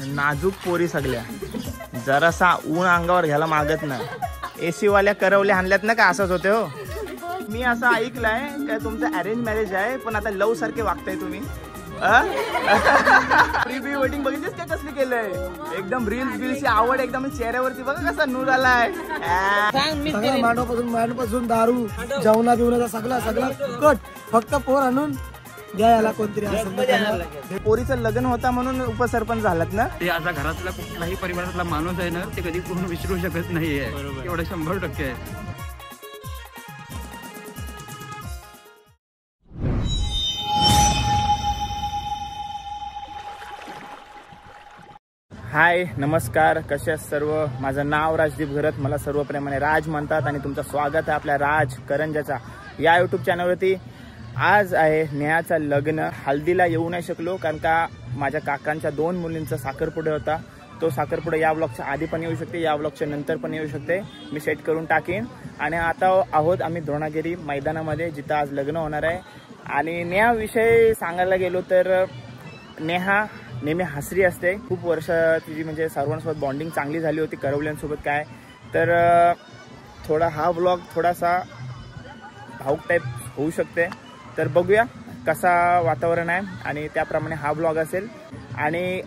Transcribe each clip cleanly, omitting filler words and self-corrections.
नाजूक पोरी सगळ्या, जरासा ऊन अंगावर घ्यायला मागत नाही। एसी वाल्या करवल्या आणल्यात ना का असंच होते हो। मी असं ऐकलंय काय तुमचं अरेंज मॅरेज आहे पण आता लव सारखे वागताय तुम्ही। प्री वेडिंग बघितलीस काय कसली केलंय, एकदम रील्स आवड एकदम चेहऱ्यावरती बघा कसा नूर आलाय। मांडपासून दारू जेवणा बिवण्याचा सगळा कट, फक्त पोर आणून द्या याला कोणतरी। पोरीचं लग्न होता म्हणून उपसरपंच झालात ना। ते आता घरातला कुठलाही परिवारातला माणूस आहे ना ते कधी पूर्ण विसरू शकत नाहीये, एवढं 100% आहे। हाय नमस्कार, कसे आहेत सर्व। माझं नाव राजदीप घरत, मला सर्व प्रेमाने राज म्हणतात आणि तुमचं स्वागत आहे आपल्या राज करंजाचा या यूट्यूब चॅनलवरती। आज आहे नेहाचं लग्न। हल्दीला येऊ नाही शकलो कारण का माझ्या काकांच्या 2 मुलींचा साखरपुडा होता। तो साखरपुडा या व्लॉगच्या आधी पण येऊ शकते, या व्लॉगच्या नंतर पण येऊ शकते, मी सेट करून टाकेन। आणि आता आहोत आम्ही द्रोणागिरी मैदानामध्ये जिथं आज लग्न होणार आहे। आणि नेहा विषयी सांगायला गेलो तर नेहा नेहमी हसरी असते। खूप वर्ष तिची म्हणजे सर्वांसोबत बॉन्डिंग चांगली झाली होती, करवल्यांसोबत काय तर थोडा हा व्लॉग थोडासा भाऊक टाईप होऊ शकते, तर बघूया कसा वातावरण आहे आणि त्याप्रमाणे हा व्लॉग असेल। आणि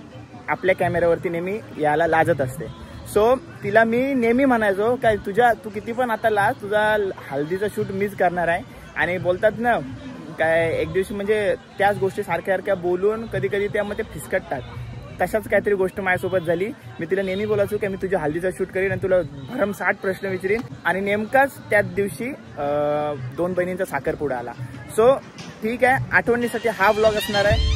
आपल्या कॅमेऱ्यावरती नेहमी यायला लाजत असते, सो तिला मी नेहमी म्हणायचो काय तू किती पण आता लाज, तुझा हल्दीचा शूट मीच करणार आहे। आणि बोलतात ना काय एक दिवशी म्हणजे त्याच गोष्टी सारख्या बोलून कधी कधी त्यामध्ये फिसकटतात, तशाच काहीतरी गोष्ट माझ्यासोबत झाली। मी तिला नेहमी बोलायचो की मी तुझ्या हल्दीचा शूट करीन आणि तुला भरमसाठ प्रश्न विचारीन। आणि नेमकाच त्याच दिवशी 2 बहिणींचा साखरपुडा आला। सो ठीक आहे, आठवणीसाठी हा व्लॉग असणार आहे।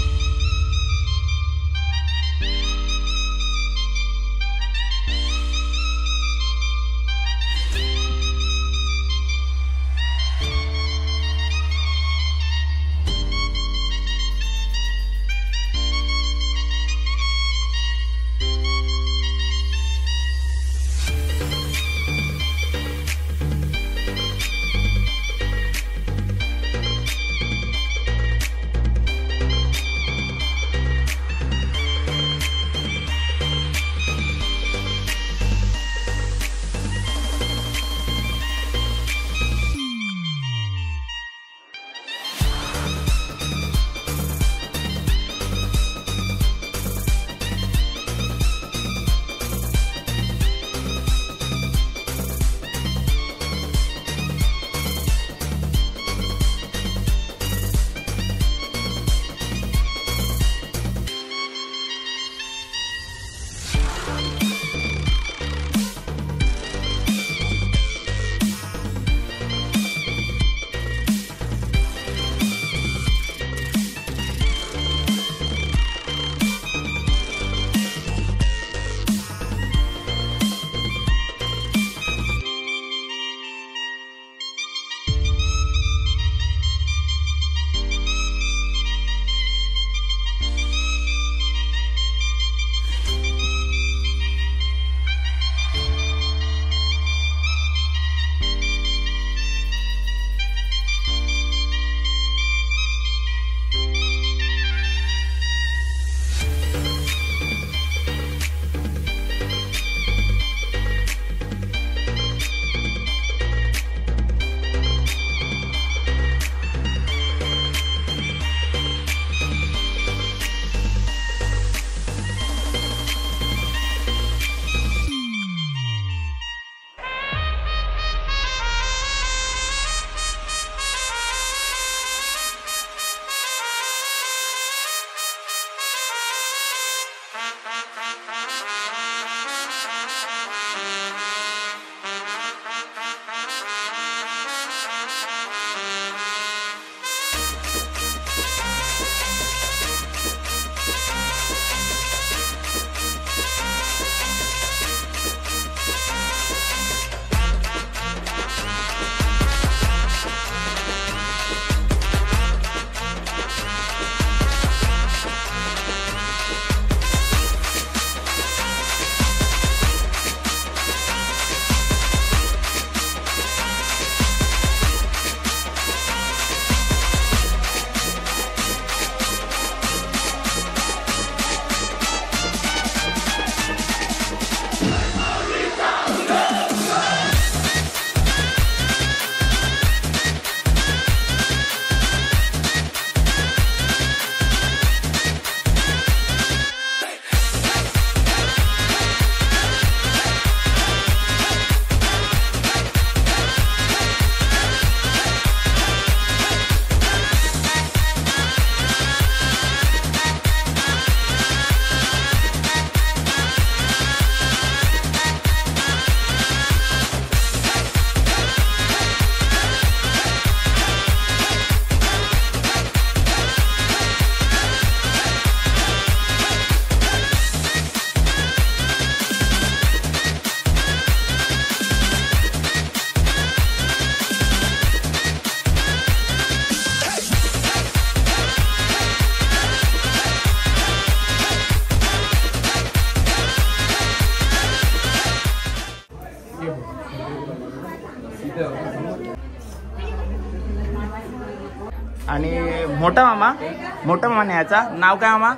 आणि मोठा मामा न्यायचा. नाव काय मामा?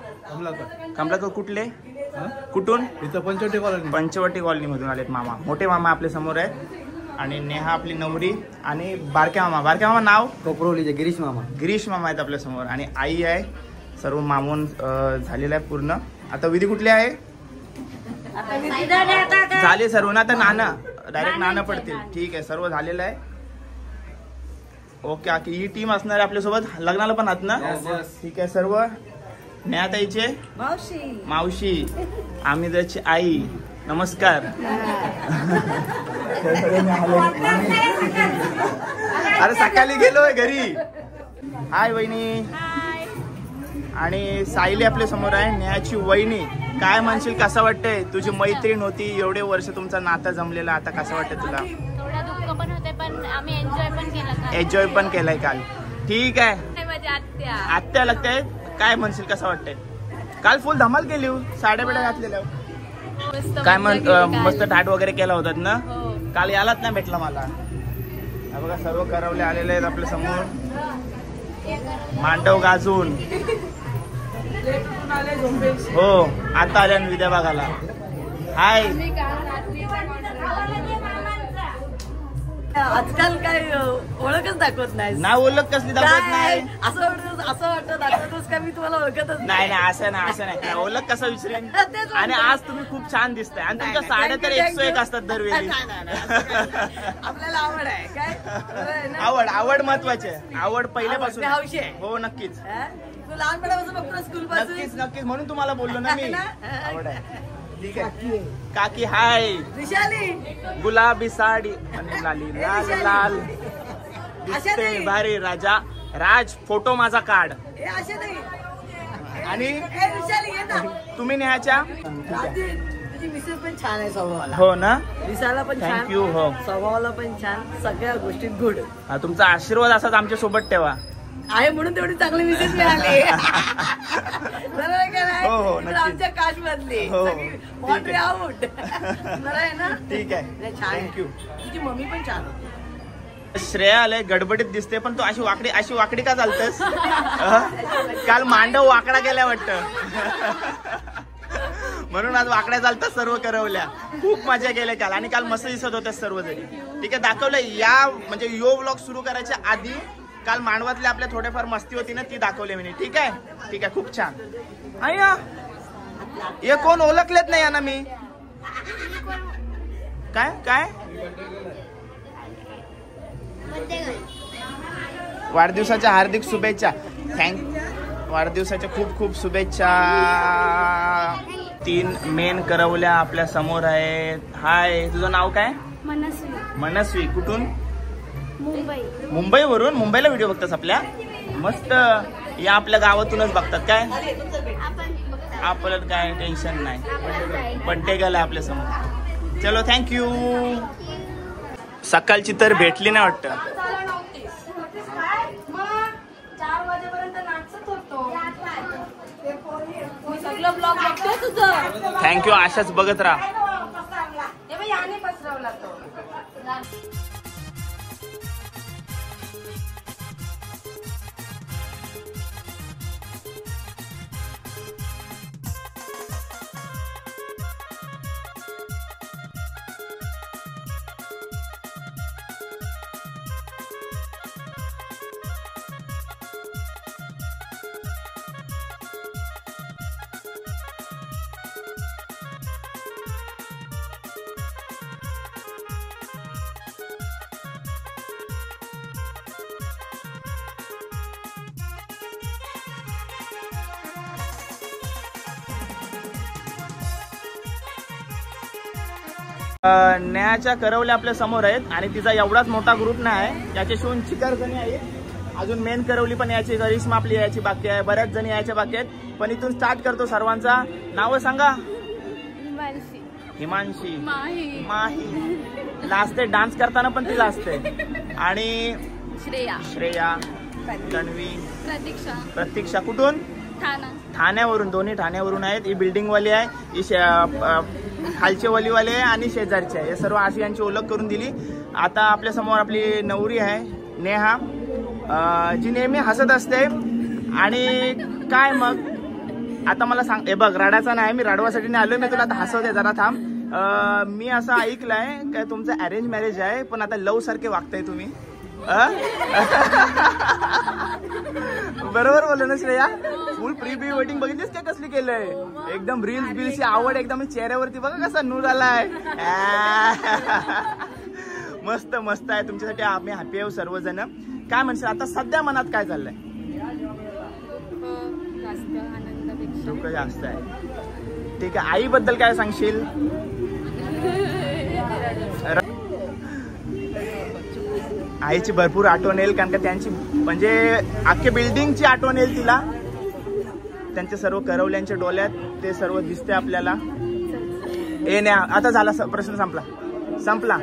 कमलाकर. कुठले? कुठून? इथं पंचवटी कॉलनी मधून आलेत मामा. मोठे मामा आपल्या समोर आहेत आणि नेहा आपली नवरी आणि बारक्या मामा नाव? कोपरवलीचे गिरीश मामा आहेत आपल्या समोर आणि आई आहे. सर्व मामून झालेलं आहे पूर्ण. आता विधी कुठली आहे? झाले सर्व ना. आता नाना डायरेक्ट नाना पडतील. ठीक आहे, सर्व झालेलं आहे. ओके. ही टीम असणार आहे आपल्यासोबत. लग्नाला पण आहात ना? ठीक आहे. सर्व नेहाताईचे मावशी, आमिरची आई, नमस्कार. अरे सकाळी गेलोय घरी. हाय वहिनी. आणि सायली आपल्या समोर आहे, नेहाची वहिनी. काय म्हणशील, कसं वाटतंय? तुझी मैत्रीण होती, एवढे वर्ष तुमचा नाता जमलेला, आता कसं वाटतंय तुला? थोडा दुःख पण होते पण आम्ही एन्जॉय पण केलाय काल. ठीक आहे. आत्या लागते. काय म्हणशील, कसं वाटतंय? काल फुल धमाल केली, साड्या बिड्या घातलेल्या. काय मस्त ठाट वगैरे केला होतात ना काल? यालाच नाही भेटला मला. बघा सर्व करवले आलेले आहेत आपल्या समोर, मांडव गाजून. हो, आता आल्या विद्या बघायला. हाय. आजकाल काय ओळखच दाखवत नाही ना. ओळख कसली दाखवत नाही? असं वाटतं दाखवतोस का मी तुम्हाला ओळखतच नाही. असं नाही. ओळख कसं विसरेन? आणि आज तुम्ही खूप छान दिसताय आणि तुमच्या साड्या तर 101 असतात दरवेळी. आपल्याला आवड आहे काय? आवड महत्वाची आहे. आवड पहिल्यापासून. हौशी आहे. हो नक्कीच. तू लहानपणापासून बघतो स्कूल पासून. नक्कीच म्हणून तुम्हाला बोललो ना मी. आवड आहे. ठीक आहे. काकी हाय. विशाली गुलाबी साडी आणि लाल दिसते भारी. राज फोटो माझा काढ. आणि तुम्ही नेहाच्या? तुझी मिसेस पण छान आहे स्वभावाला. हो ना? दिसायला पण छान. थँक्यू. हो, स्वभावाला पण छान, सगळ्या गोष्टीत गुड. तुमचा आशीर्वाद असाच आमच्या सोबत ठेवा. आहे म्हणून तेवढी चांगली मिसेस मिळाली. हो, आमच्या काश मधली आउट. बरं आहे ना? ठीक आहे. थँक्यू. तुझी मम्मी पण छान. श्रेया आलंय, गडबडीत दिसते पण तू अशी वाकडी का चालतेस? काल मांडव वाकडा गेल्या वाटतं, म्हणून आज वाकड्या चालतात सर्व करवल्या. खूप मजा केल्या काल आणि काल मस्त दिसत होत्या सर्वजणी. ठीक आहे, दाखवलं. या म्हणजे यो व्लॉग सुरू करायच्या आधी काल मांडवातले आपल्या थोडेफार मस्ती होती ना, ती दाखवली मी. ठीक आहे, खूप छान. अय्या, हे कोण ओळखलेत नाही ना मी. काय वाढदिवसाच्या हार्दिक शुभेच्छा. वाढदिवसाच्या खूप शुभेच्छा. 3 मेन करवल्या आपल्या समोर आहेत. हाय, तुझं नाव काय? मनस्वी. कुठून? मुंबईवरून. मुंबईला व्हिडिओ बघतास आपल्या? मस्त. या आपल्या गावातूनच बघतात काय? आपल्याला काय टेन्शन नाही. बड्डे गेला आपल्या समोर. चलो, थँक्यू. सकाळची तर भेटली नाही वाटतं. थँक्यू. अशाच बघत राहा. नेहाच्या करवल्या आपल्या समोर आहेत आणि तिचा एवढाच मोठा ग्रुप नाही आहे. याच्याशिवाय 4 जणी आहेत. अजून मेन करवली पण याची, करिश्मा आपली याची बाकी आहे. बऱ्याच जणी यायच्या बाकी आहेत. पण इथून स्टार्ट करतो सर्वांचा. नाव सांगा. हिमांशी, माही लाजते. डान्स करताना पण ती लाजते. आणि श्रेया, तन्वी, प्रतीक्षा. कुठून? ठाण्यावरून. दोन्ही ठाण्यावरून आहेत. ही बिल्डिंग वाली आहे, ही खालचे वलीवाले आहे आणि शेजारचे आहे. हे सर्व अशी यांची ओळख करून दिली. आता आपल्या समोर आपली नवरी आहे नेहा. जी नेहमी हसत असते. आणि काय मग आता मला सांग, हे बघ रडायचा नाही, मी रडवासाठी नाही आलोय, मी तुला आता हसवते, जरा थांब. मी असं ऐकलंय काय तुमचं अरेंज मॅरेज आहे, पण आता लव्ह सारखे वागताय तुम्ही. बरोबर बोललो ना श्रेया? फुल प्री वेडिंग बघितलीस का कसली केलंय? एकदम रील्स बिल्सची आवड एकदम चेहऱ्यावरती बघा कसा नूर आलाय. मस्त मस्त आहे. तुमच्यासाठी आम्ही हॅपी आहोत सर्वजण. काय म्हणशील आता सध्या मनात काय चाललंय? दुःख जास्त आहे. ठीक आहे, आईबद्दल काय सांगशील? आईची भरपूर आठवण येईल, कारण का त्यांची म्हणजे अख्ख्या बिल्डिंगची आठवण येईल तिला. त्यांच्या सर्व करवल्यांच्या डोळ्यात ते सर्व दिसते आपल्याला. ए नाही, आता झाला प्रश्न संपला.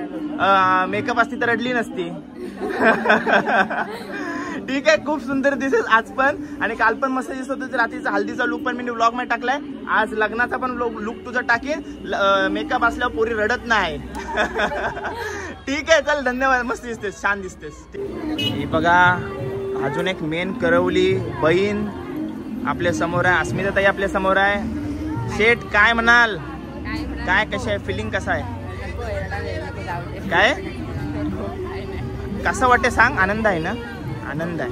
मेकअप असती तर रडली नसती. ठीक आहे, खूप सुंदर दिसेल आज पण, आणि काल पण मस्त दिसत होतं. रात्रीचा हल्दीचा लुक पण मी ब्लॉग मध्ये टाकलाय. आज लग्नाचा पण लुक तुझा टाकेल. मेकअप असल्यावर पोरी रडत नाही. ठीक आहे, चल धन्यवाद. मस्त दिसतेस, छान दिसतेस. ही बघा अजून एक मेन करवली बहीण आपल्या समोर आहे. अस्मिता ताई आपल्या समोर आहे. शेठ काय म्हणाल? काय कशी आहे फिलिंग? कसं आहे? काय कसं वाटते सांग? आनंद आहे ना? आनंद आहे.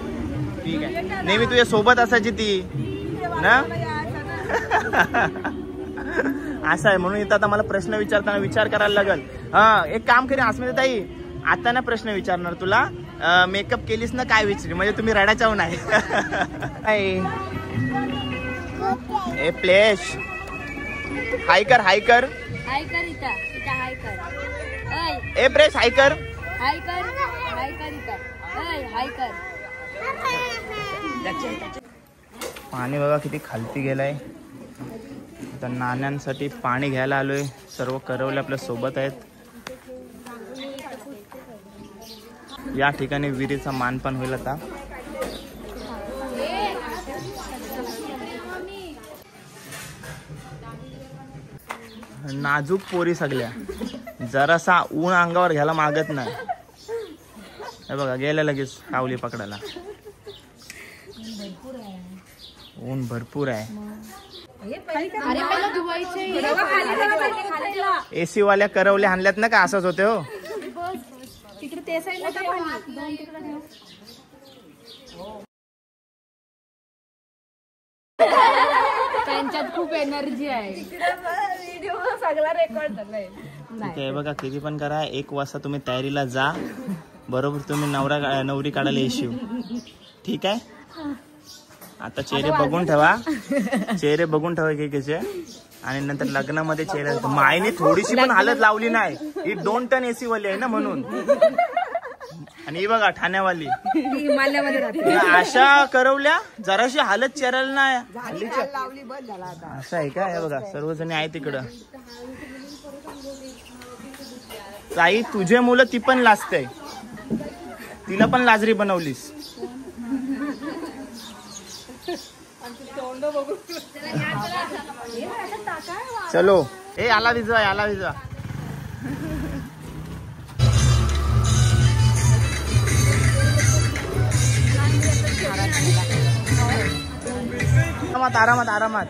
ठीक आहे, नेहमी तुझ्या सोबत असायची ती ना. असं आहे म्हणून इथं आता मला प्रश्न विचारताना विचार करायला लागल. हा, एक काम करेन अस्मिता ताई, आता ना प्रश्न विचारणार तुला. मेकअप केलीस ना काय विचारली, म्हणजे तुम्ही रडायचं नाही. ए प्लेश हाय कर, हाय कर, हाय कर इथं हाय कर. ए प्रेश हाय कर, हाय कर, हाय कर इथं, हाय कर. पाणी बघा किती खालती गेलाय. आता नाण्यांसाठी पाणी घ्यायला आलोय. सर्व करवले आपल्या सोबत आहेत. या ठिकाणी विहिरीचा मान पण होईल आता. नाजूक पोरी सगळ्या, जरासा ऊन अंगावर घ्यायला मागत नाही. हे बघा गेल्या लगेच सावली पकडायला. ऊन भरपूर आहे. एसी वाल्या करवल्या आणल्यात ना का? असंच होते हो. त्यांच्यात खूप एनर्जी आहे. सगळा रेकॉर्ड झालाय. ठीक आहे, बघा किती पण करा, 1 वाजता तुम्ही तयारीला जा. बरोबर तुम्ही नवरी काढायला येशील. ठीक आहे, आता चेहरे बघून ठेवा, चेहरे बघून ठेवा एकेकीचे. आणि नंतर लग्नामध्ये चेहरा मायने थोडीशी पण हालत लावली नाही. ही 2 टन एसी वाली आहे ना म्हणून. आणि ही बघा ठाण्यावाली अशा करवल्या, जराशी हालत चेहऱ्याला नाही. असं आहे का? हे बघा सर्वजण आहे तिकडं. ताई तुझे मुलं ती पण लाजते, तिला पण लाजरी बनवलीस. चलो ए आला विजवा, आला विजवा. आरामात आरामात आरामात.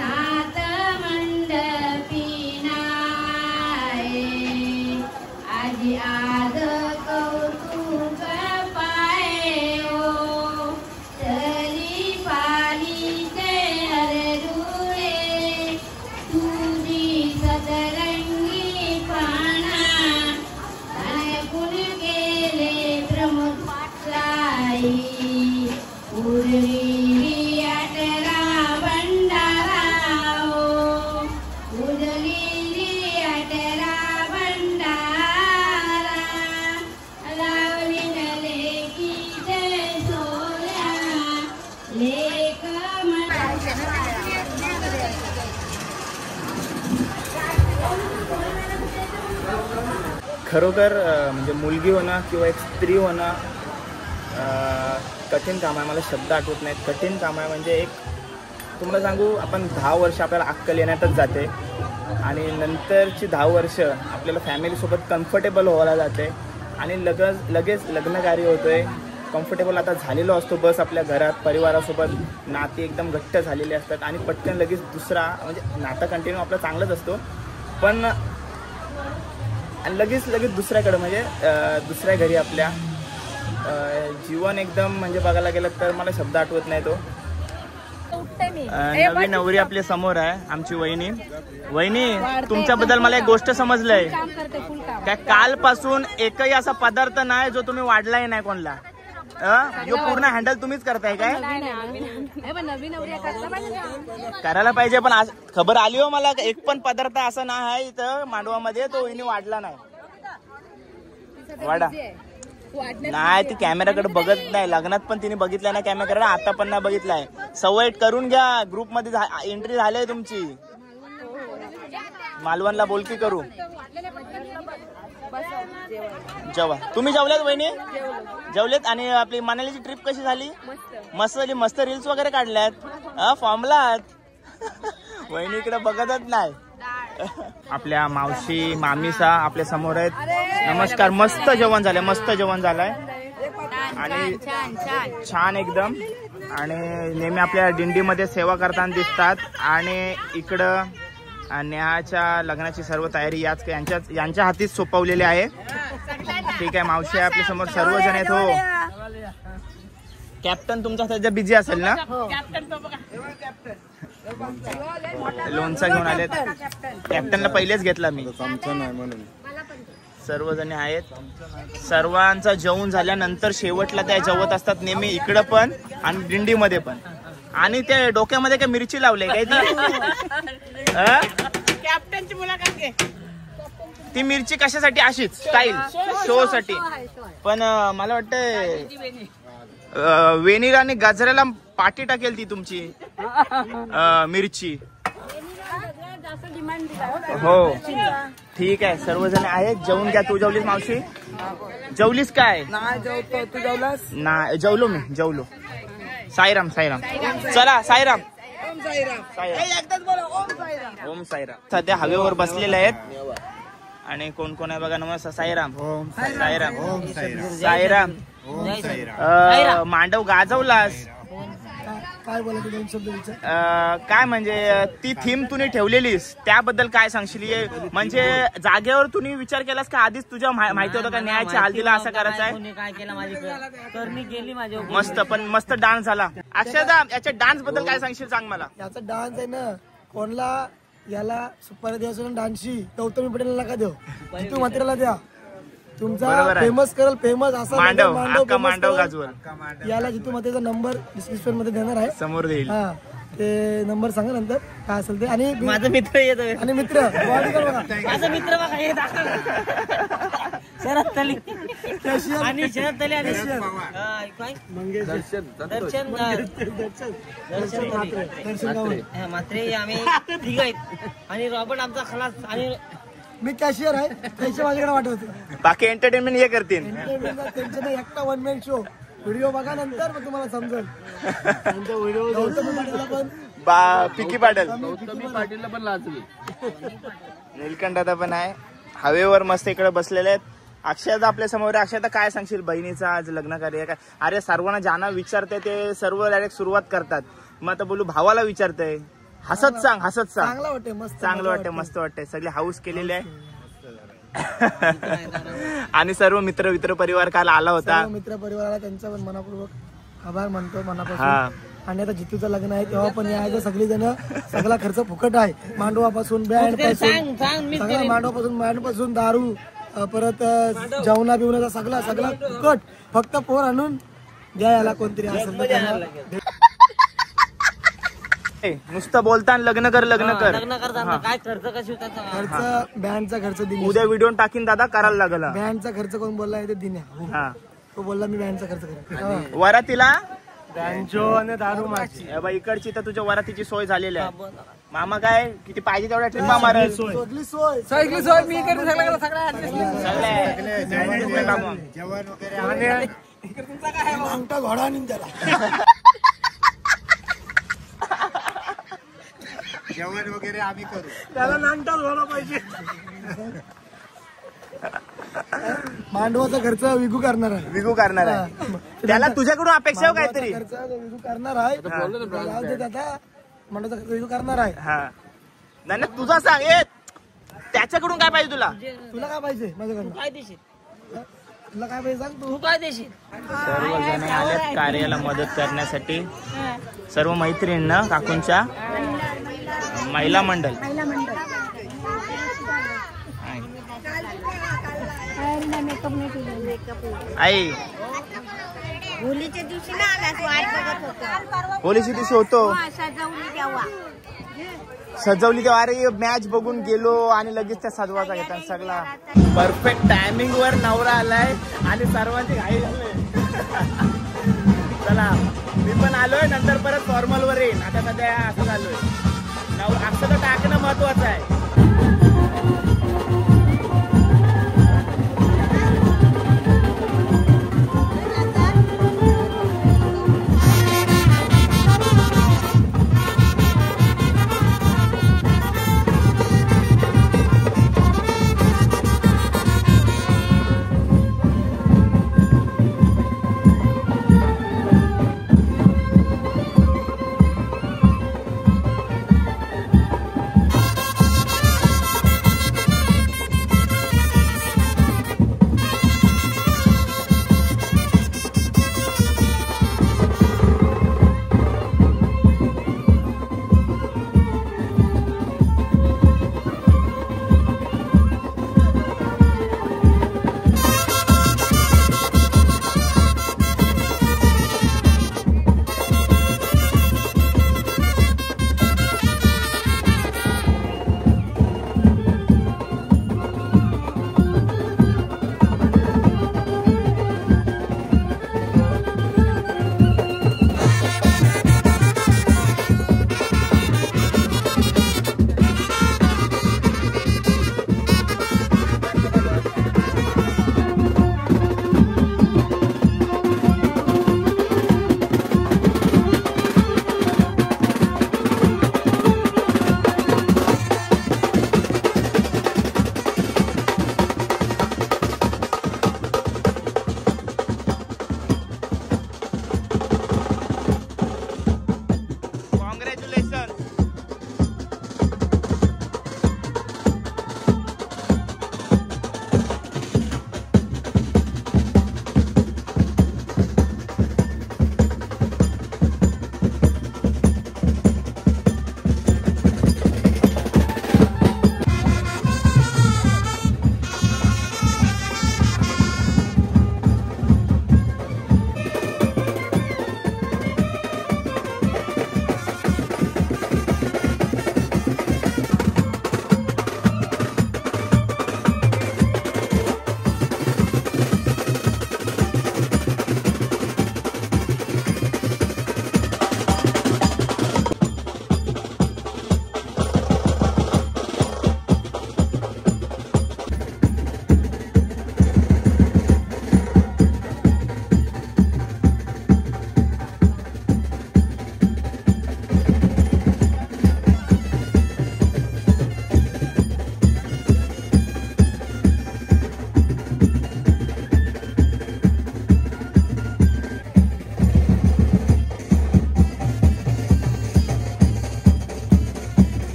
नाता खरोखर म्हणजे मुलगी होणं किंवा एक स्त्री होणं कठीण काम आहे. मला शब्द आठवत नाहीत. कठीण काम आहे. म्हणजे एक तुम्हाला सांगू, आपण 10 वर्ष आपल्याला अक्कल येण्यातच जाते आणि नंतरची 10 वर्ष आपल्याला फॅमिलीसोबत कम्फर्टेबल व्हायला जाते आणि लगेच लग्नकार्य होतोय. कम्फर्टेबल आता झालेलो असतो बस आपल्या घरात परिवारासोबत, नाती एकदम घट्ट झालेली असतात आणि पटकन लगेच दुसरा म्हणजे नातं कंटिन्यू आपलं चांगलंच असतो पण लगेच दुसऱ्याकडे म्हणजे दुसऱ्या घरी आपल्या जीवन एकदम म्हणजे बघायला गेलं तर मला शब्द आठवत नाही तो. नवी नवरी आपल्या समोर आहे आमची वहिनी. तुमच्याबद्दल मला एक गोष्ट समजलंय काय, कालपासून एकही असा पदार्थ नाही जो तुम्ही वाढलाय नाही कोणला. जो पूर्ण हँडल तुम्हीच करताय काय? करायला पाहिजे पण खबर आली हो मला, एक पण पदार्थ असा नाही आहे इथं मांडवामध्ये तो वहिनी वाढला नाही. वाडा नाही, ती कॅमेराकडे बघत नाही. लग्नात पण तिने बघितलाय ना कॅमेराकडे, आता पण नाही बघितलाय. सवय करून घ्या. ग्रुप मध्ये एंट्री झाली तुमची. मालवणला बोलकी करू. जेवा. तुम्ही जेवल्यात वहिनी? जेवलेत. आणि आपली मनालीची ट्रिप कशी झाली? मस्त झाली. मस्त रील्स वगैरे काढल्यात. फॉर्मलात. वहिनी इकडे बघतच नाही. आपल्या मावशी मामीसा आपल्या समोर आहेत. नमस्कार. मस्त जेवण झालंय. मस्त जेवण झालंय आणि छान एकदम. आणि नेहमी आपल्या दिंडीमध्ये सेवा करताना दिसतात. आणि इकडं नेहाच्या लग्नाची सर्व तयारी यांच्या हातीच सोपवलेली आहे. ठीक आहे. मावशी आहे आपल्या समोर. सर्वजण आहेत. हो. कॅप्टन तुमचा सध्या बिझी असेल ना? लोणचा घेऊन आलेत. कॅप्टनला पहिलेच घेतला मी. सर्वजण आहेत. सर्वांचा जेवण झाल्यानंतर शेवटला त्या जेवत असतात नेहमी, इकडं पण आणि दिंडीमध्ये पण. आणि ते डोक्यामध्ये काय मिरची लावले काय ती? कॅप्टनची मुलाखत घे. ती मिरची कशासाठी? अशीच स्टाईल शो साठी. पण मला वाटतं वेणीर आणि गाजऱ्याला पाठी टाकेल ती तुमची मिरची. हो ठीक आहे. सर्वजण आहेत. जेवून घ्या. तू जेवलीस मावशी? जेवलीस काय? तू जेवलास? नाही जेवलो मी. जेवलो. साईराम. चला साईराम. ओम साईराम. सध्या हवेवर बसलेले आहेत आणि कोण कोण आहे बघा. नमस्कार. साईराम. साईराम. मांडव गाजवलास काय बोलायचं दोन शब्द विचार. काय म्हणजे ती थीम तुम्ही ठेवलेलीस त्याबद्दल काय सांगशील? म्हणजे जागेवर तुम्ही विचार केलास का आधीच तुझ्या माहिती होतं का न्यायाची हल्दीला असं करायचं आहे? काय केलं माझी करणी केली माझ्या. मस्त. पण मस्त डान्स झाला. अक्षदा याच्या डान्स बद्दल काय सांगशील? सांग मला. याचा डान्स आहे ना, कोणला याला सुपारी द्यायचं डान्सची गौतमी पटेलला का देऊ, तू मात्रेला द्या. तुमचा फेमस करल. फेमस असा मांडव गाजवल. याला जितू मातेचा नंबर डिस्क्रिप्शन मध्ये देणार आहे, समोर देईल. हा ते नंबर सांगा नंतर काय असेल ते. आणि माझा मित्र येतो. आणि मित्र बघा. माझा मित्र बघा येत शरद तली आणि शरद तली आणि दर्शन मात्रे. आम्ही ठीक आहेत. आणि रॉबर्ट आमचा खलास. आणि मी कॅशियर आहे. पैसे माझ्याकडे वाटवते. बाकी एंटरटेनमेंट हे करतील. त्यांचं एकटा वन मॅन शो. व्हिडिओ बघा नंतर मग तुम्हाला समजेल. पिकी पाटील पण लाचली. नीलकंठ दादा पण आहे. हवेवर मस्त इकडे बसलेले आहेत. अक्षदा आपल्या समोर. अक्षदा काय सांगशील? बहिणीचं आज लग्न कार्य काय? अरे सर्वांना ज्यांना विचारते ते सर्व डायरेक्ट सुरुवात करतात. मग आता बोलू भावाला विचारतंय. हसत सांग. चांगलं वाटतंय. मस्त वाटतंय. सगळे हाऊस केलेले आहे. आणि सर्व मित्र परिवार काल आला होता. मित्र परिवाराला त्यांचा पण मनापूर्वक आभार मानतो मनापासून. आणि आता जितूचं लग्न आहे तेव्हा पण यायचं सगळी जण. सगळा खर्च फुकट आहे. मांडवापासून बँड पासून दारू परत जेवणा बिवण्याचा सगळा फुकट. फक्त पोर आणून द्या याला कोणतरी असेल. नुसतं बोलताना लग्न कर काय खर्च कशी खर्च बँडचा खर्च दिला. उद्या व्हिडिओ टाकीन दादा करायला लागला. बँडचा खर्च कोण बोलला ते दिन्या. तो बोलला मी बँडचा खर्च करेन. वरातीला बँजो आणि दारू माझी. इकडची तर तुझ्या वरातीची सोय झालेली आहे. मामा काय किती पाहिजे तेवढ्या ट्रिपा मारल. सगळी सोय सगळी सोय मी करून सगळं सगळ्या अंगठा घोडा आणून त्याला जेवण वगैरे आम्ही करू. त्याला नांगटा घोडा पाहिजे. मांडवाचा खर्च विगू करणार आहे. विगू करणार आहे. त्याला तुझ्याकडून अपेक्षा आहे काहीतरी. खर्च विगू करणार आहे. जाऊ दे दादा, मांडवाचा खर्च विगू करणार आहे. हा नाही तुझा सांग ए त्याच्याकडून काय पाहिजे तुला. तुला काय पाहिजे माझ्याकडून? काय देशील तुला काय पाहिजे सांग तू. काय देशील सर्वजण आलेत कार्याला मदत करण्यासाठी. सर्व मैत्रिणींना काकूंच्या महिला मंडळ. आई होलीच्या दिवशी ना आलास वाट बघत होतो. होलीच्या दिवशी होतो. सजवली तेव्हा सजवली तेव्हा अरे मॅच बघून गेलो आणि लगेच त्या सजवाचा घेतात सगळा. परफेक्ट टायमिंग वर नवरा आलाय आणि सर्वांची घाई झालोय. चला मी पण आलोय नंतर परत फॉर्मल वर येईन. आता सध्या असं झालोय. असं तर टाकणं महत्वाचं आहे.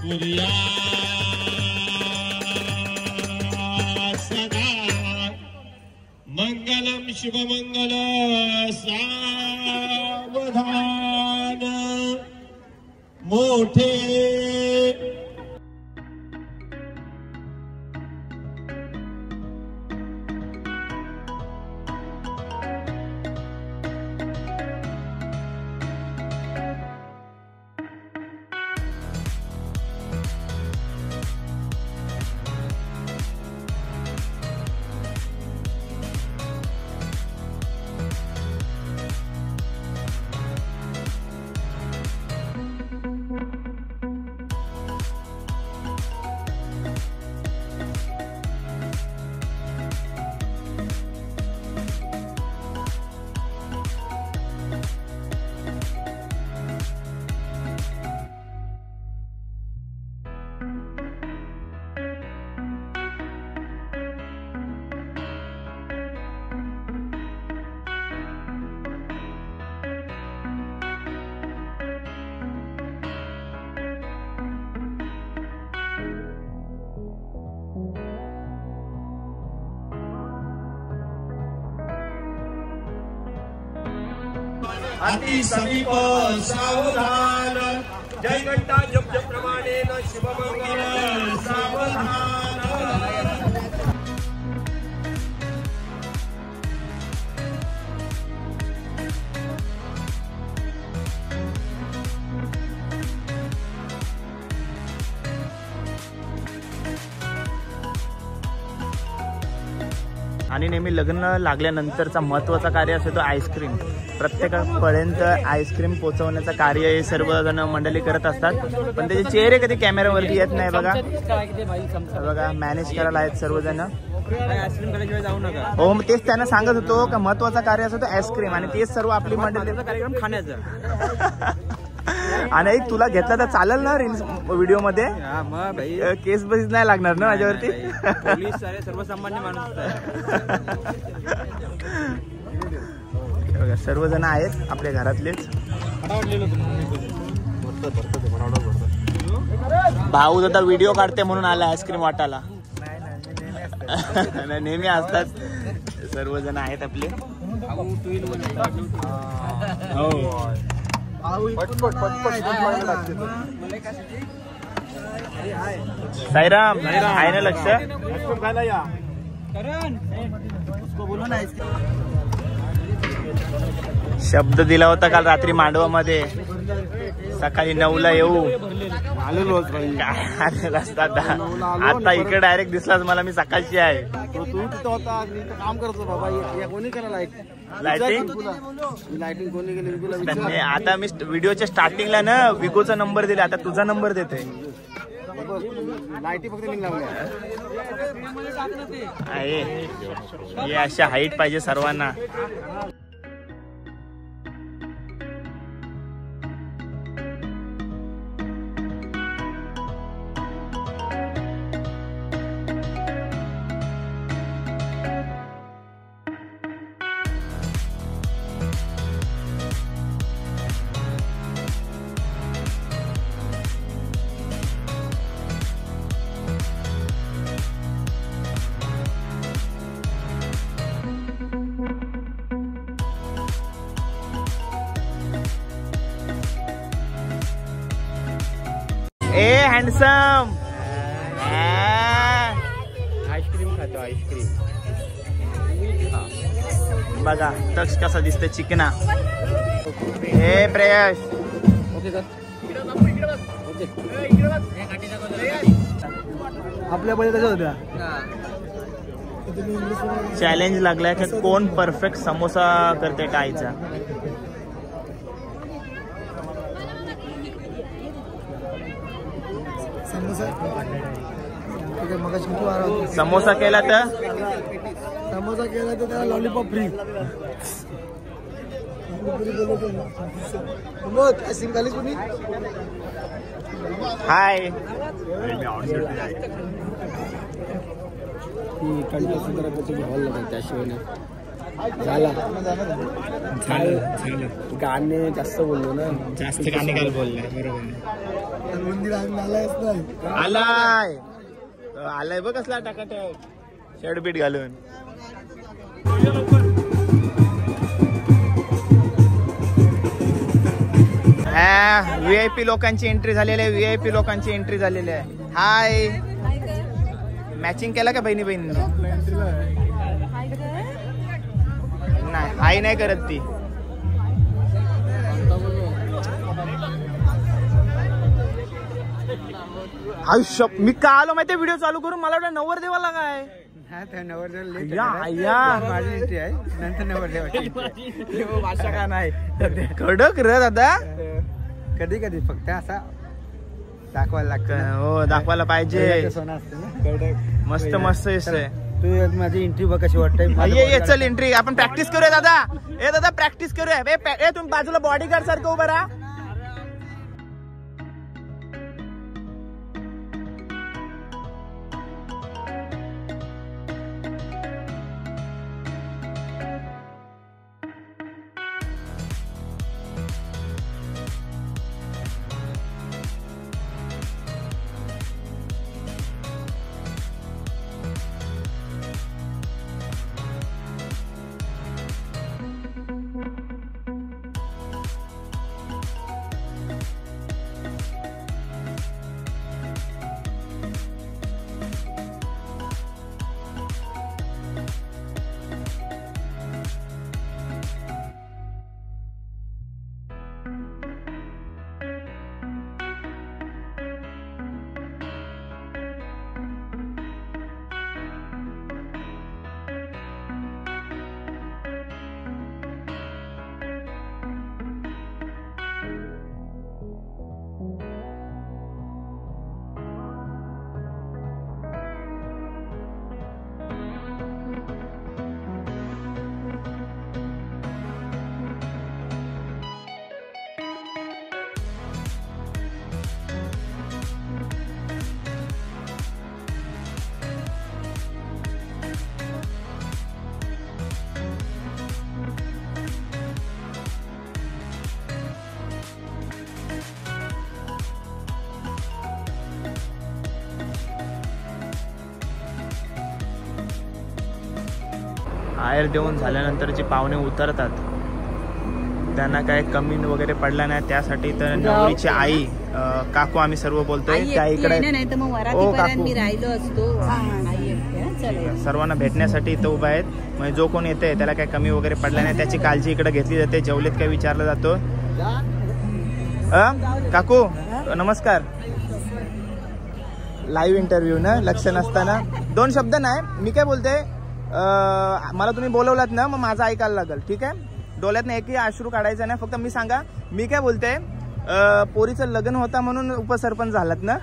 सदा मंगलम शुभमंगल सावधान मोठे अति समीप सावधान जय घंटा जप जप प्रमाणे न शुभमंगल सावधान आणि नेहमी लग्न लागल्यानंतरचा महत्त्वाचा कार्य असतो तो आईस्क्रीम. प्रत्येकापर्यंत आईस्क्रीम पोहोचवण्याचं कार्य हे सर्वजण मंडळी करत असतात, पण त्याचे चेहरे कधी कॅमेऱ्यावरती येत नाही. बघा बघा मॅनेज करायला आहेत सर्वजण. हो मग तेच त्यांना सांगत होतो का महत्त्वाचा कार्य असतो तो आईस्क्रीम, आणि तेच सर्व आपली मंडळी कार्यक्रम खाण्याचा. आणि तुला घेतला तर चालेल ना रील्स व्हिडिओ मध्ये? केस बसीच नाही लागणार ना माझ्यावरती? सर्वसामान्य माणूस. सर्वजण आहेत आपल्या घरातलेच. भाऊ दादा व्हिडिओ काढते म्हणून आला आईस्क्रीम वाटायला. नेहमी असतात सर्वजण आहेत आपले. साईराम आहे ना लक्ष? शब्द दिला होता काल रात्री मांडवामध्ये, सकाळी 9ला येऊ. आलेलो आलेला असतात. आता इकडे डायरेक्ट दिसलाच मला, मी सकाळची आहे. तू तिथं होता, मी तर काम करतो बाबा. कोणी करा लाइटिंग कोणी केली? आता मी व्हिडिओच्या स्टार्टिंगला ना विकोचा नंबर दिला, आता तुझा नंबर देते. लाईटी फक्त मी लावल्या आहे. हे अशा हाईट पाहिजे सर्वांना. ए हँडसम आईस्क्रीम खातो आईस्क्रीम. बघा तक्ष कसा दिसतोय चिकना. हे प्रेयश आपल्या मध्ये कसं होत्या चॅलेंज लागलाय की कोण परफेक्ट समोसा करते टाईचा. समोसा केला तर त्याला लॉलीपॉप फ्री. हाय हॉल त्याशिवाय गाणे जास्त बोललो ना, जास्त गाणे काय बोललाय. बरोबर मंदिर आलायच नाही. आलाय आलाय बघ कसला टाकाटक शर्ट बीट घालून. VIP लोकांची एंट्री झालेली आहे. VIP लोकांची एंट्री झालेली आहे. हाय, मॅचिंग केला का बहिणी बहिणी? नाही, हाय नाही करत ती. आयुष्य मी का आलो माहिती व्हिडिओ चालू करून. मला वाटतं नवरदेवाला काय भाषा का नाही कडक र दादा. कधी कधी फक्त असा दाखवायला लागतं. हो दाखवायला पाहिजे. सोनं असतं ना. मस्त मस्त दिसतंय. तू माझी एंट्री बघ कशी वाटते. ये चल एंट्री. आपण प्रॅक्टिस करूया दादा. ए दादा प्रॅक्टिस करूया. तुम्ही बाजूला बॉडीगार्ड सारखं उभं राहा. आयर देऊन झाल्यानंतर जे पाहुणे उतरतात त्यांना काय कमी वगैरे पडला नाही. त्यासाठी तर नवरीची आई काकू आम्ही सर्व बोलतोय त्या इकडे. ओ काकू सर्वांना भेटण्यासाठी इथं उभा आहेत. म्हणजे जो कोण येते त्याला काय कमी वगैरे पडला नाही त्याची काळजी इकडे घेतली जाते. जेवलेत काय विचारला जातो. काकू नमस्कार. लाईव्ह इंटरव्ह्यू ना, लक्ष नसताना 2 शब्द नाही. मी काय बोलते, मला तुम्ही बोलवलात ना मग माझं ऐकायला लागल. ठीक आहे. डोळ्यात नाही एकही अश्रू काढायचं नाही. फक्त मी सांगा मी काय बोलते. पोरीचं लग्न होता म्हणून उपसरपंच झालात ना.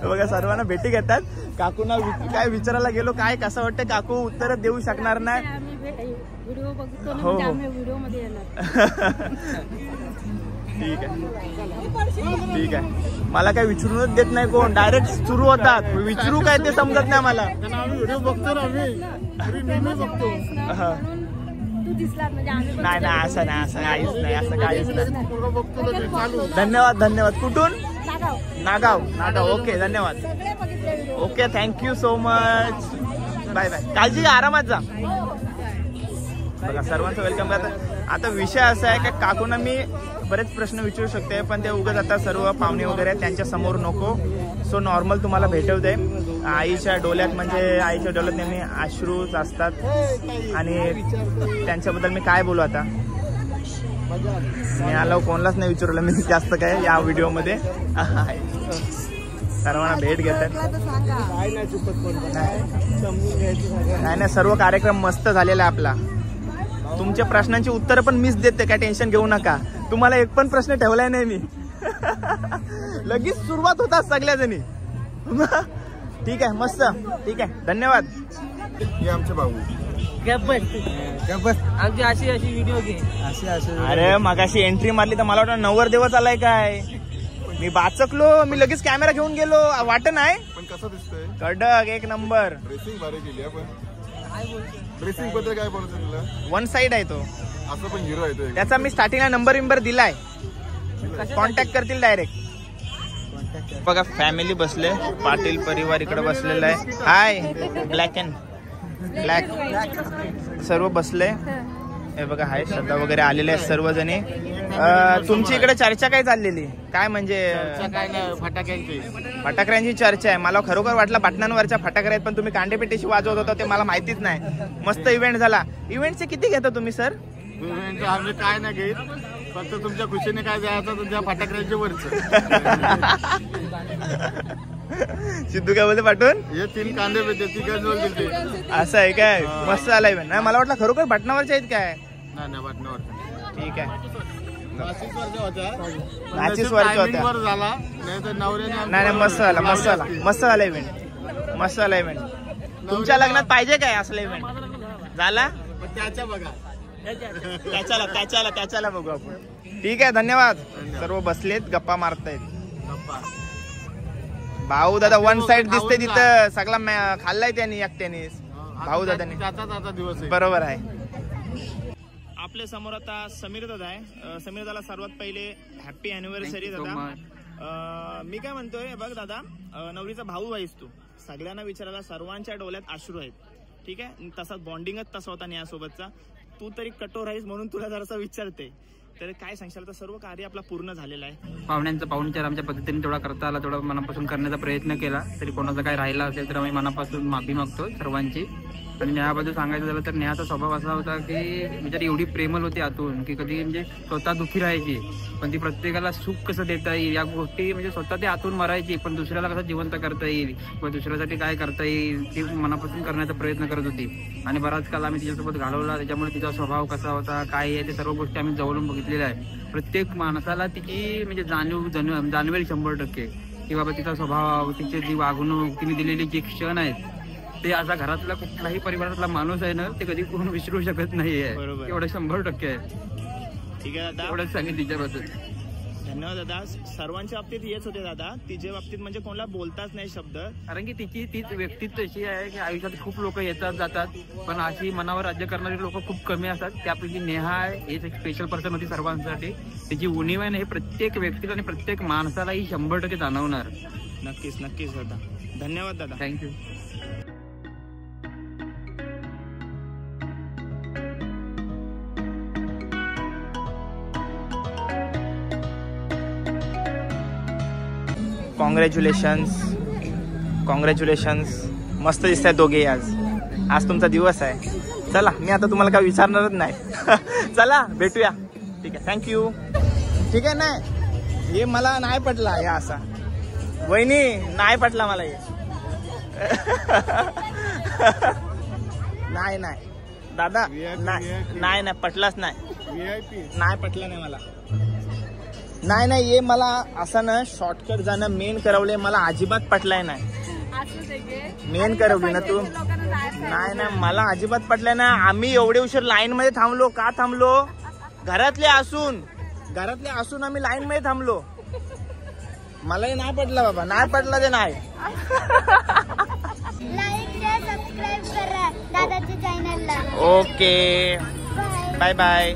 बघा सर्वांना भेटी घेतात. काकूंना काय विचारायला गेलो काय कसं वाटतं काकू उत्तर देऊ शकणार नाही. हो ठीक आहे ठीक आहे. मला काय विचारूनच देत नाही कोण. डायरेक्ट सुरू होतात. विचारू काय ते समजत नाही मला. नाही नाही असं नाही असं काहीच नाही असं काहीच नाही. धन्यवाद धन्यवाद. कुठून? नागाव. नागाव. ओके धन्यवाद. Okay thank you so much. Bye bye. काळजी घ्या. आरामात जा. बघा सर्वांचं वेलकम करतात. आता विषय असा आहे की काकूंना मी बरेच प्रश्न विचारू शकते पण ते उगाच आता सर्व पाहुणे वगैरे त्यांच्या समोर नको. सो नॉर्मल तुम्हाला भेटवते. आईच्या डोळ्यात म्हणजे आईच्या डोळ्यात नेहमी अश्रूच असतात आणि त्यांच्याबद्दल मी काय बोलू आता. मी आलो कोणालाच नाही विचारलं मी जास्त काय या व्हिडिओमध्ये. सर्वांना भेट घेतात. नाही नाही सर्व कार्यक्रम मस्त झालेला आहे आपला. तुमच्या प्रश्नांची उत्तर पण मीच देते काय टेन्शन घेऊ नका. तुम्हाला एक पण प्रश्न ठेवलाय नाही मी. लगेच सुरुवात होतात सगळ्या जणी. ठीक आहे मस्त. ठीक आहे धन्यवाद. हे आमचे भाऊ आमची अशी अशी व्हिडिओ घे. अरे मगाशी एंट्री मारली तर मला वाटतं नवरदेवच आलाय काय. मी बाचकलो. मी लगेच कॅमेरा घेऊन गेलो. वाटत नाही पण कसं दिसतंय. कडक एक नंबर. ड्रेसिंग भारी केली आपण. ड्रेसिंग बद्दल काय बोलायचं तुला? वन साइड आहे तो, असं पण हिरो आहे तो. त्याचा मी स्टार्टिंगला नंबर दिलाय, कॉन्टॅक्ट करतील डायरेक्ट. बघा फॅमिली बसले, पाटील परिवार इकडे बसलेला आहे. हाय ब्लॅक अँड ब्लॅक सर्व बसले. हे बघा हाय श्रद्धा वगैरे आलेले आहेत सर्वजणी. तुमची इकडे चर्चा काय चाललेली? काय म्हणजे फटाक्यांची चर्चा आहे. मला खरोखर वाटलं पाटणांवरच्या फटाक्या आहेत, पण तुम्ही कांडेपेटीशी वाजवत होता ते मला माहितीच नाही. मस्त इव्हेंट झाला. इव्हेंटचे किती घेता तुम्ही सर? आम्ही काय नाही घेत, फक्त तुमच्या खुशीने काय जायचं तुमच्या फटाक्यांच्या वरच. सिद्धू काय बोलते पाठवून? हे 3 कांदे भेटते, 3 गंजवल दिलते. असं आहे काय? मस्त झाला इव्हेंट. नाही मला वाटलं खरोखर पाटणावरच्या आहेत काय? नाही पाटणावर. ठीक आहे. 25 वर्ष होत्या, 25 वर्ष होत्या. झाला नाही तर नवऱ्याने. नाही मस्त झाला, मस्त झाला, मस्त झाला इव्हेंट, मस्त झाला इव्हेंट. तुमच्या लग्नात पाहिजे काय असला इव्हेंट? झाला त्याच्या बघा, त्याच्याला बघू आपण. ठीक आहे, धन्यवाद. सर्व बसलेत गप्पा मारतायत. भाऊ दादा वन साइड दिसते तिथं, सगळा खाल्लाय त्यांनी एकट्याने भाऊ दादाने. बरोबर आहे. आपल्या समोर आता समीर दादा आहे. समीर दादा सर्वात पहिले हॅपी अॅनिव्हर्सरी दादा. मी काय म्हणतोय बघ दादा, नवरीचा भाऊ आहेस तू. सगळ्यांना विचारायला सर्वांच्या डोळ्यात अश्रू आहेत. ठीक आहे, तसा बॉन्डिंगच तसा होता नेहासोबतचा. तू तरी कठोर आहेस म्हणून तुला जरासा विचारते, तर काय सांगशाल? तर सर्व कार्य आपला पूर्ण झालेला आहे. पाहुणचार आमच्या पद्धतीने तेवढा करता आला, तेवढा मनापासून करण्याचा प्रयत्न केला. तरी कोणाचा काय राहिला असेल तर आम्ही मनापासून माफी मागतो सर्वांची. आणि नेहाबद्दल सांगायचं झालं तर नेहाचा स्वभाव असा होता की म्हणजे एवढी प्रेमळ होती आतून की कधी म्हणजे स्वतः दुःखी राहायची, पण ती प्रत्येकाला सुख कसं देता येईल या गोष्टी म्हणजे स्वतः ती आतून मरायची, पण दुसऱ्याला कसं जिवंत करता येईल किंवा दुसऱ्यासाठी काय करता येईल ती मनापासून करण्याचा प्रयत्न करत होती. आणि बराच काळ आम्ही तिच्यासोबत घालवला, त्याच्यामुळे तिचा स्वभाव कसा होता काय आहे ते सर्व गोष्टी आम्ही जवळून बघितलेल्या आहे. प्रत्येक माणसाला तिची म्हणजे जाणवेल 100% की बाबा तिचा स्वभाव, तिची जी वागणूक, तिने दिलेली जी क्षण आहेत ते असा घरातला कुठलाही परिवारातला माणूस आहे ना ते कधी कोण विसरू शकत नाहीये. एवढं 100% आहे. ठीक आहे दादा, एवढंच सांगेन तिच्याबद्दल. धन्यवाद दादा. सर्वांच्या बाबतीत हेच होते दादा, तिच्या बाबतीत म्हणजे कोणाला बोलताच नाही शब्द, कारण की तीच व्यक्ती तशी आहे की आयुष्यात खूप लोक येतात जातात, पण अशी मनावर राज्य करणारी लोक खूप कमी असतात. त्यापैकी नेहा आहे, हेच एक स्पेशल पर्सन होती सर्वांसाठी. तिची उणीव आहे ना हे प्रत्येक व्यक्तीला आणि प्रत्येक माणसालाही 100% जाणवणार. नक्कीच नक्कीच दादा. धन्यवाद दादा. थँक्यू. कॉंग्रॅच्युलेशन्स. मस्त दिसताय दोघे आज तुमचा दिवस आहे. चला मी आता तुम्हाला काय विचारणारच नाही. चला भेटूया. ठीक आहे, थँक्यू. ठीक आहे. नाही हे मला नाही पटला या असा, वहिनी नाही पटला मला हे. नाही दादा, नाही पटलाच नाही पटलं नाही मला. नाही ये मला असं ना शॉर्टकट जाणं मेन करवले मला अजिबात पटलाय नाही. मेन करवली ना तू. नाही मला अजिबात पटलंय ना. आम्ही एवढे उशीर लाईन मध्ये थांबलो. का थांबलो? घरातले असून आम्ही लाईन मध्ये थांबलो. मलाही नाही पटलं बाबा, नाही पटलं ते नाही. लाईक शेअर सबस्क्राईब करा दादाच्या चॅनलला. Okay, bye bye.